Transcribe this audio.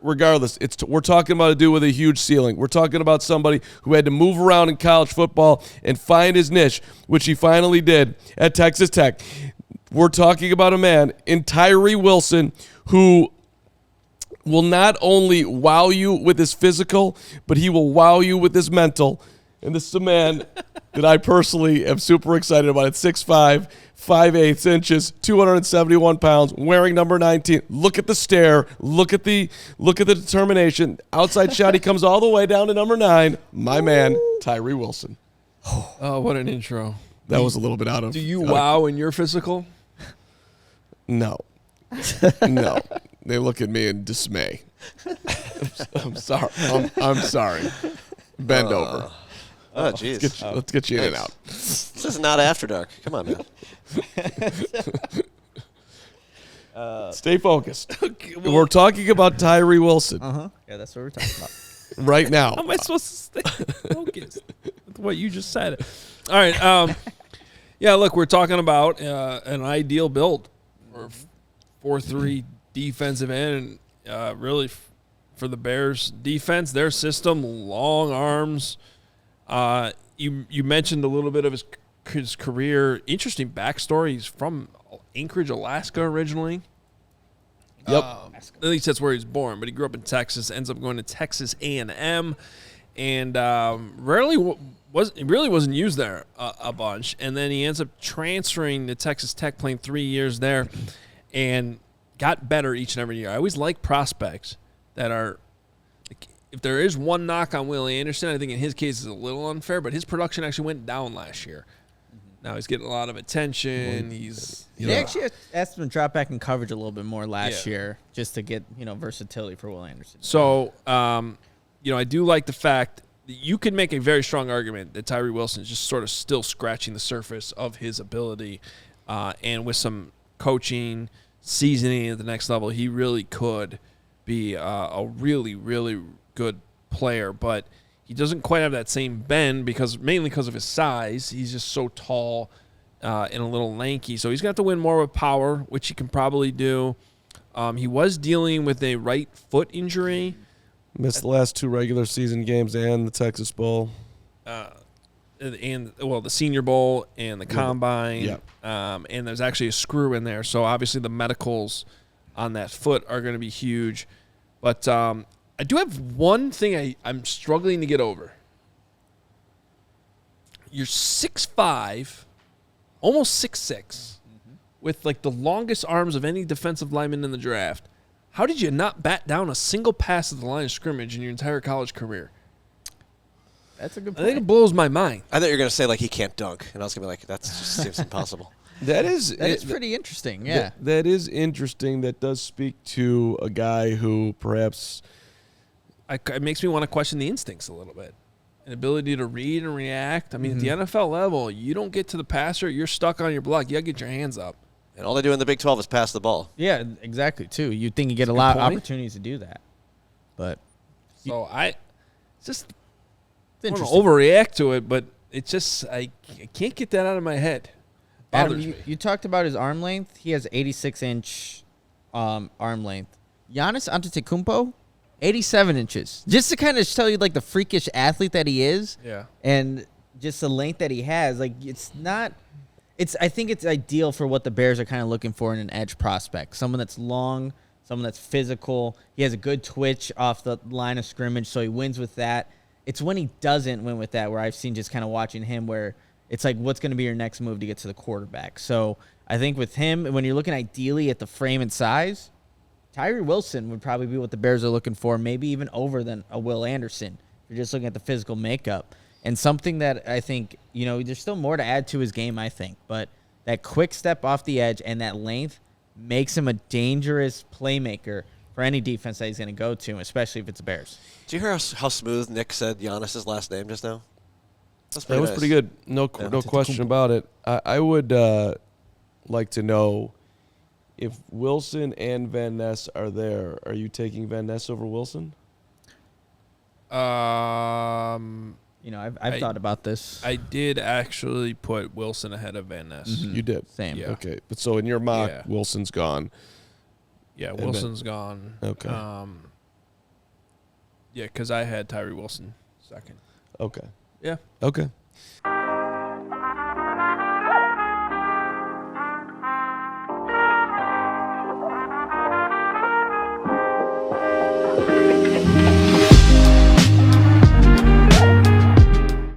regardless, we're talking about a dude with a huge ceiling. We're talking about somebody who had to move around in college football and find his niche, which he finally did at Texas Tech. We're talking about a man in Tyree Wilson who will not only wow you with his physical, but he will wow you with his mental. And this is a man that I personally am super excited about. At 6'5", 5/8 inches, 271 pounds, wearing number 19. Look at the stare. Look at the determination. Outside shot, he comes all the way down to number 9. My man, Tyree Wilson. Oh, what an intro. That was a little bit out of... Do you wow in your physical? No. No. They look at me in dismay. I'm sorry. I'm sorry. Bend over. Oh, jeez. Let's get you in and out. This is not After Dark. Come on, man. Stay focused. We're talking about Tyree Wilson. Yeah, that's what we're talking about. Right now. How am I supposed to stay focused with what you just said? All right. Yeah, look, we're talking about an ideal build for 4-3 defensive end. Really, for the Bears defense, their system, long arms. You mentioned a little bit of his career. Interesting backstory. He's from Anchorage, Alaska originally. Yep. At least that's where he's born, but he grew up in Texas, ends up going to Texas A&M, and really wasn't used there a bunch. And then he ends up transferring to Texas Tech, playing 3 years there, and got better each and every year. I always like prospects that are – if there is one knock on Willie Anderson, I think in his case it's a little unfair, but his production actually went down last year. Now he's getting a lot of attention. They actually asked him to drop back in coverage a little bit more last year just to get, versatility for Will Anderson. So, I do like the fact that you can make a very strong argument that Tyree Wilson is just sort of still scratching the surface of his ability, and with some coaching, seasoning at the next level, he really could be a really, really good player, but he doesn't quite have that same bend mainly because of his size. He's just so tall and a little lanky. So he's got to win more with power, which he can probably do. He was dealing with a right foot injury. Missed the last 2 regular season games and the Texas Bowl. The Senior Bowl and the Combine. Yeah. And there's actually a screw in there. So obviously the medicals on that foot are going to be huge. But I do have one thing I'm struggling to get over. You're 6'5", almost 6'6", with like the longest arms of any defensive lineman in the draft. How did you not bat down a single pass at the line of scrimmage in your entire college career? That's a good point. I think it blows my mind. I thought you were going to say, like, he can't dunk. And I was going to be like, that just seems impossible. That is pretty interesting, yeah. That is interesting. That does speak to a guy who perhaps... It makes me want to question the instincts a little bit. An ability to read and react. I mean, at the NFL level, you don't get to the passer, you're stuck on your block. You got to get your hands up. And all they do in the Big 12 is pass the ball. Yeah, exactly, too. You'd think you get a lot of opportunities to do that. But so I don't interesting. overreact to it, but it's just I can't get that out of my head. Adam, you talked about his arm length. He has 86-inch arm length. Giannis Antetokounmpo, 87 inches. Just to kind of tell you, like, the freakish athlete that he is. Yeah. And just the length that he has. Like, I think it's ideal for what the Bears are kind of looking for in an edge prospect. Someone that's long, someone that's physical. He has a good twitch off the line of scrimmage, so he wins with that. It's when he doesn't win with that where I've seen just kind of watching him where it's like, what's going to be your next move to get to the quarterback? So I think with him, when you're looking ideally at the frame and size, Tyree Wilson would probably be what the Bears are looking for, maybe even over than a Will Anderson. If you're just looking at the physical makeup. And something that I think, there's still more to add to his game, I think. But that quick step off the edge and that length makes him a dangerous playmaker for any defense that he's going to go to, especially if it's the Bears. Did you hear how smooth Nick said Giannis' last name just now? That was pretty good. No question about it. I would like to know if Wilson and Van Ness are there. Are you taking Van Ness over Wilson? I've thought about this. I did actually put Wilson ahead of Van Ness. Mm-hmm. You did? Same. Yeah. Okay. But so in your mock, Wilson's gone. Yeah, Wilson's gone. Okay. Yeah, because I had Tyree Wilson second. Okay. Yeah. Okay.